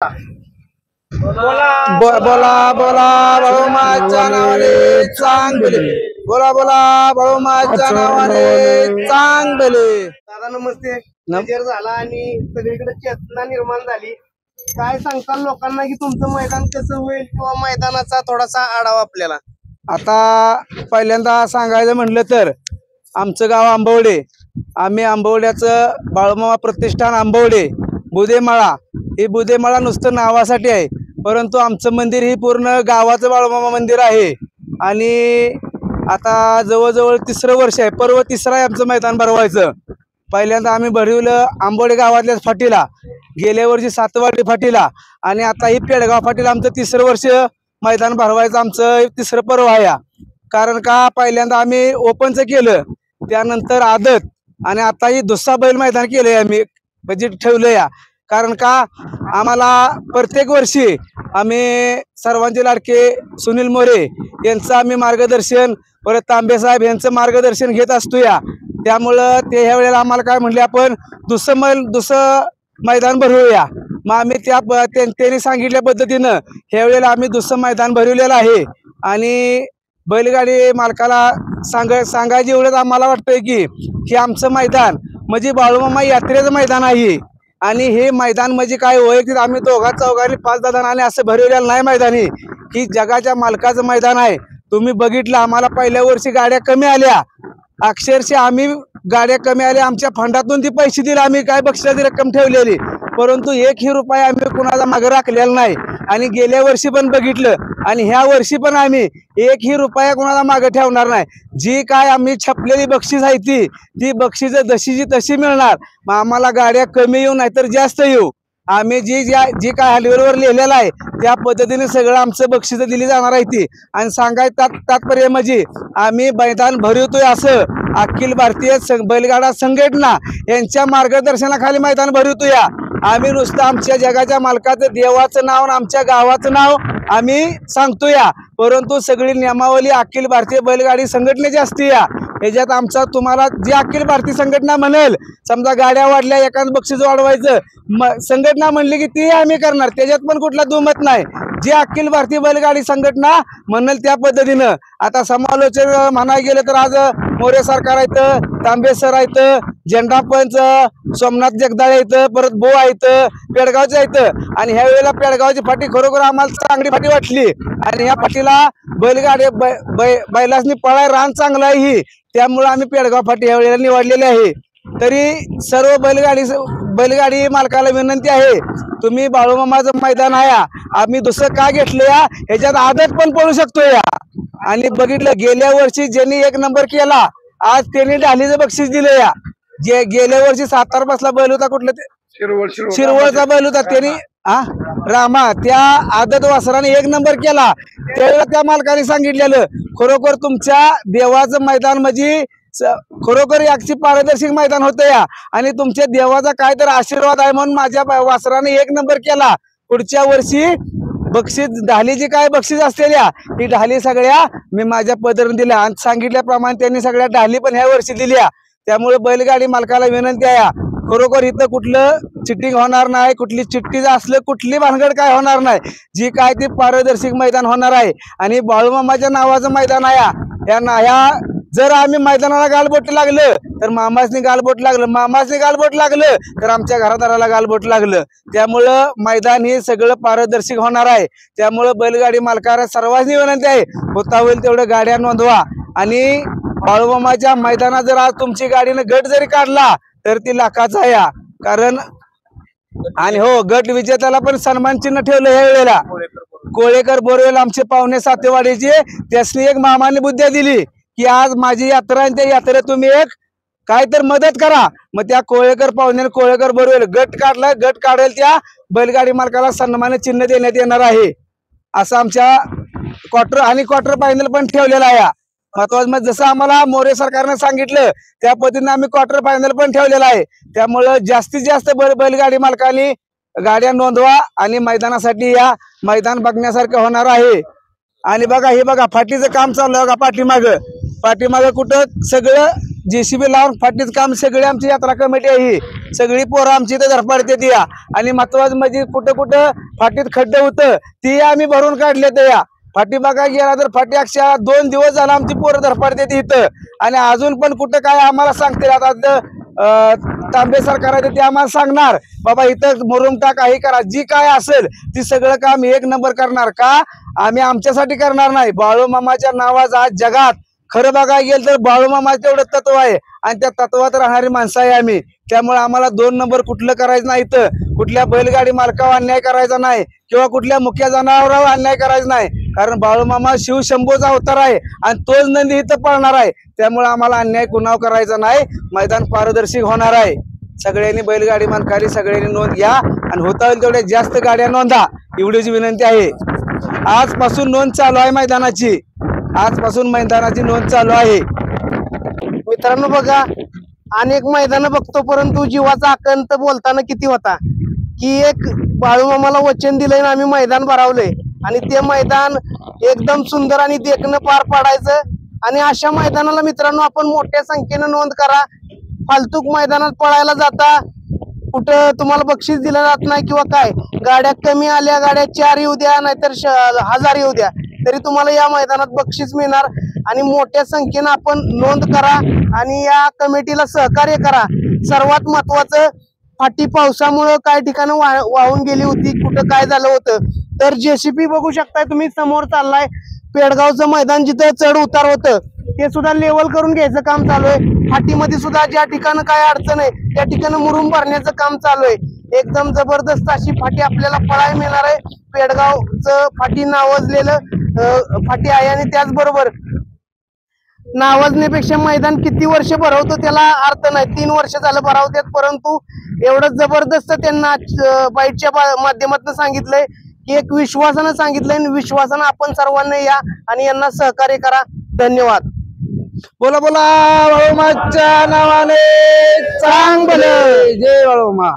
बोला बोला भाऊ माझ्या नावाने चांगले बोला बोला भाऊ माझ्या नावाने चांगले। दादा नमस्ते। विजय झाला आणि सगळीकडे चेतना निर्माण झाली। काय सांगताल लोकांना की तुमचं मैदान कसं होईल किंवा मैदानाचा थोडासा आढावा आपल्याला? आता पहिल्यांदा सांगायचं म्हटलं तर आमचं गाव आंबवडे, आम्ही आंबवड्याचं बाळूमामा प्रतिष्ठान आंबवडे बुधेमाळा, ही बुधेमाळा नुसतं नावासाठी आहे, परंतु आमचं मंदिर ही पूर्ण गावाचं बाळूमामा मंदिर आहे। आणि आता जवळजवळ तिसरं वर्ष आहे, पर्व तिसरं आहे आमचं मैदान भरवायचं। पहिल्यांदा आम्ही भरवलं आंबवडे गावातल्याच फाटीला, गेल्या वर्षी सातवाडी फाटीला, आणि आता ही पेडगाव फाटीला आमचं तिसरं वर्ष मैदान भरवायचं आमचं तिसरं पर्व आहे। कारण का पहिल्यांदा आम्ही ओपनचं केलं, त्यानंतर आदत, आणि आता ही दुसरा बैल मैदान केलंय आम्ही बजेट ठेवलं या। कारण का आम्हाला प्रत्येक वर्षी आम्ही सर्वांचे लाडके सुनील मोरे यांचं आम्ही मार्गदर्शन, परत तांबे साहेब यांचं मार्गदर्शन घेत असतो या। त्यामुळं ते ह्या वेळेला आम्हाला काय म्हणले, आपण दुसरं मैदान भरवूया। मग आम्ही त्यांनी सांगितल्या पद्धतीनं ह्या वेळेला आम्ही दुसरं मैदान भरवलेलं आहे। आणि बैलगाडी मालकाला सांगायची एवढंच आम्हाला वाटतंय की हे आमचं मैदान म्हणजे बाळूमामा यात्रेचं मैदान आहे। आणि हे मैदान म्हणजे काय वैयक्तिक आम्ही दोघा चौघांनी 5-10 जणांनी असं भरवलेलं नाही मैदान, ही जगाच्या मालकाचं मैदान आहे। तुम्ही बघितलं, आम्हाला पहिल्या वर्षी गाड्या कमी आल्या, अक्षरशः आम्ही गाड्या कमी आल्या, आमच्या फंडातून ती पैसे दिले, आम्ही काय बक्षिसाची रक्कम ठेवलेली, परंतु 1ही रुपया आम्ही कुणाला मागे राखलेला नाही। आणि गेल्या वर्षी पण बघितलं, आणि ह्या वर्षी पण आम्ही 1ही रुपया कुणाला मागे ठेवणार नाही। जी काय आम्ही छापलेली बक्षीस आहे ती बक्षीस जशीची तशी मिळणार। मग आम्हाला गाड्या कमी येऊ नाहीतर जास्त येऊ, आम्ही जी काय हॅलवेअरवर लिहिलेलं आहे त्या पद्धतीने सगळं आमचं बक्षीस दिली जाणार आहे ती। आणि सांगायचं तात्पर्य म्हणजे आम्ही मैदान भरवतोय असं अखिल भारतीय बैलगाडा संघटना यांच्या मार्गदर्शनाखाली मैदान भरवतोय। आम्ही नुसतं आमच्या जगाच्या मालकाचं देवाचं नाव आणि आमच्या गावाचं नाव आम्ही सांगतोय, परंतु सगळी नियमावली अखिल भारतीय बैलगाडी संघटनेची असते। याच्यात आमचा तुम्हाला जी अखिल भारतीय संघटना म्हणेल, समजा गाड्या वाढल्या एखादं बक्षीस वाढवायचं, संघटना म्हणली की ती आम्ही करणार, त्याच्यात पण कुठला दुमत नाही। जी अखिल भारतीय बैलगाडी संघटना म्हणेल त्या पद्धतीनं। आता समालोचन म्हणायला गेलं तर आज मोरे सरकार आहेत, तांबे सर आहेत, झेंडा पंच सोमनाथ जगदाळे आहेत, परत बो आहेत, पेडगावचे आहेत। आणि ह्या वेळेला पेडगावची फाटी खरोखर आम्हाला चांगली फाटी वाटली, आणि ह्या फाटीला बैलगाडी बैलासनी पळाय रान चांगलं आहे ही, त्यामुळे आम्ही पेडगाव फाटी ह्या वेळेला निवडलेली आहे। तरी सर्व बैलगाडी मालकाला विनंती आहे, तुम्ही बाळूमामाचं मैदान आहे, आम्ही दुसरं का घेतलं या, ह्याच्यात आदत पण पळू शकतो या। आणि बघितलं गेल्या वर्षी ज्यांनी 1 नंबर केला, आज त्यांनी ढालीचं बक्षीस दिलं या। जे गेल्या वर्षी सातारा बसला बैल होता, कुठलं ते शिरवळचा बैल होता, त्यांनी रामा त्या आदत वासराने 1 नंबर केला। त्यावेळेला त्या मालकाने सांगितलेलं, खरोखर तुमच्या देवाचं मैदान म्हणजे खरोखर याची पारदर्शक मैदान होतं या, आणि तुमच्या देवाचा काय तर आशीर्वाद आहे म्हणून माझ्या वासराने 1 नंबर केला। पुढच्या वर्षी बक्षीस ढालीची काय बक्षीस असलेल्या ही ढाली सगळ्या मी माझ्या पदरून दिल्या, आणि सांगितल्याप्रमाणे त्यांनी सगळ्या ढाली पण ह्या वर्षी दिल्या। त्यामुळे बैलगाडी मालकाला विनंती आहे, खरोखर इथं कुठलं चिटिंग होणार नाही, कुठली चिठ्ठीचं असलं कुठली भानगड काय होणार नाही, जी काय ती पारदर्शक मैदान होणार आहे। आणि बाळूमामाच्या नावाचं मैदान आहे, ह्या जर आम्ही मैदानाला गालबोट लागलं तर मामासनी गालबोट लागलं, मामासनी गालबोट लागलं तर आमच्या घरादाराला गालबोट लागलं। त्यामुळं मैदान हे सगळं पारदर्शक होणार आहे। त्यामुळं बैलगाडी मालकाला सर्वांनी विनंती आहे, होता होईल तेवढं गाड्या नोंदवा। आणि बाळूमामाच्या मैदानात जर आज तुमची गाडीनं गट जरी काढला तर ती लाखाचा आहे, कारण आणि हो गट विजेत्याला पण सन्मान चिन्ह ठेवलं ह्या वेळेला। कोळेकर बोरवेल आमचे पाहुणे सातेवाडीचे, त्यासनी एक मामाने बुद्ध्या दिली की आज माझी यात्रा आहे, त्या यात्रेत तुम्ही एक काय तर मदत करा। मग त्या कोळेकर पाहुण्याने कोळेकर बोरवेल गट काढला, गट काढेल त्या बैलगाडी मालकाला सन्मान चिन्ह देण्यात येणार आहे। असं आमच्या क्वार्टर फायनल पण ठेवलेला आहे। महत्वाचं म्हणजे जसं आम्हाला मोरे सरकारने सांगितलं त्या पद्धतीने आम्ही क्वार्टर फायनल पण ठेवलेला आहे। त्यामुळं जास्तीत जास्त बैलगाडी मालकांनी गाड्या नोंदवा आणि मैदानासाठी या, मैदान बघण्यासारखं होणार आहे। आणि बघा हे बघा फाटीचं काम चालू आहे, बघा पाठीमागं कुठं सगळं JCB लावून फाटीत काम सगळी आमची यात्रा कमिटी आहे ही. सगळी पोरं आमची इथे धरपाडते ती या. आणि महत्वाचं म्हणजे कुठं कुठं फाटीत खड्डे होतं ती आम्ही भरून काढले ते या. फाटी बघा गेला तर फाटी अक्षरशः 2 दिवस झाला आमची पोरं धरपाडते ती इथं. आणि अजून पण कुठं काय आम्हाला सांगते आता तांबे सरकार आहे ते आम्हाला सांगणार बाबा इथं मुरुम टाक हे करा, जी काय असेल ती सगळं काम 1 नंबर करणार. का आम्ही आमच्यासाठी करणार नाही, बाळूमामाच्या नावाचा आज जगात खरं बघायला गेलं तर बाळूमामाचं तेवढं तत्व आहे आणि त्या तत्वात राहणारी माणसं आहे आम्ही. त्यामुळे आम्हाला 2 नंबर कुठलं करायचं नाही, इथं कुठल्या बैलगाडी मालकावर अन्याय करायचा नाही किंवा कुठल्या मुख्य जनावरावर अन्याय करायचा नाही. कारण बाळूमामा शिवशंभूचा अवतार आहे आणि तोच नंदी इथं पळणार आहे. त्यामुळे आम्हाला अन्याय कुणावर करायचा नाही. मैदान पारदर्शी होणार आहे. सगळ्यांनी बैलगाडी मालकांनी सगळ्यांनी नोंद घ्या आणि होता होईल तेवढ्या जास्त गाड्या नोंदा एवढीच विनंती आहे. आजपासून नोंद चालू आहे मैदानाची, आजपासून मैदानाची नोंद चालू आहे. मित्रांनो बघा, अनेक मैदान बघतो परंतु जीवाचा आकंत बोलताना किती होता की एक बाळूमामाला वचन दिलंय आणि आम्ही मैदान भरवलंय आणि ते मैदान एकदम सुंदर आणि देखणं पार पाडायचं. आणि अशा मैदानाला मित्रांनो आपण मोठ्या संख्येनं नोंद करा. फालतूक मैदानात पळायला जाता, कुठं तुम्हाला बक्षीस दिलं जात नाही किंवा काय, गाड्या कमी आल्या, गाड्या 4 येऊ द्या नाहीतर 1000 येऊ द्या तरी तुम्हाला या मैदानात बक्षीस मिळणार. आणि मोठ्या संख्येनं आपण नोंद करा आणि या कमिटीला सहकार्य करा. सर्वात महत्वाचं, फाटी पावसामुळे काही ठिकाणी वाहून गेली होती, कुठं काय झालं होतं तर JCB बघू शकताय तुम्ही समोर चाललाय. पेडगावचं मैदान जिथं चढ उतार होतं ते सुद्धा लेवल करून घ्यायचं काम चालू आहे. फाटीमध्ये सुद्धा ज्या ठिकाणी काय अडचण आहे त्या ठिकाणी मुरुम भरण्याचं काम चालू आहे. एकदम जबरदस्त अशी फाटी आपल्याला पळायला मिळणार आहे. पेडगावचं फाटी नावाजलेलं फाटी आहे आणि त्याचबरोबर नावाजण्यापेक्षा मैदान किती वर्ष भरवतो त्याला अर्थ नाही. 3 वर्ष झालं भरवतात परंतु एवढं जबरदस्त त्यांना बाईटच्या माध्यमातून सांगितलंय की एक विश्वासानं सांगितलंय आणि विश्वासानं आपण सर्वांना या आणि यांना सहकार्य करा. धन्यवाद. बोला बोला बाळूमाच्या नावाने चांग भले. जय बाळूमा.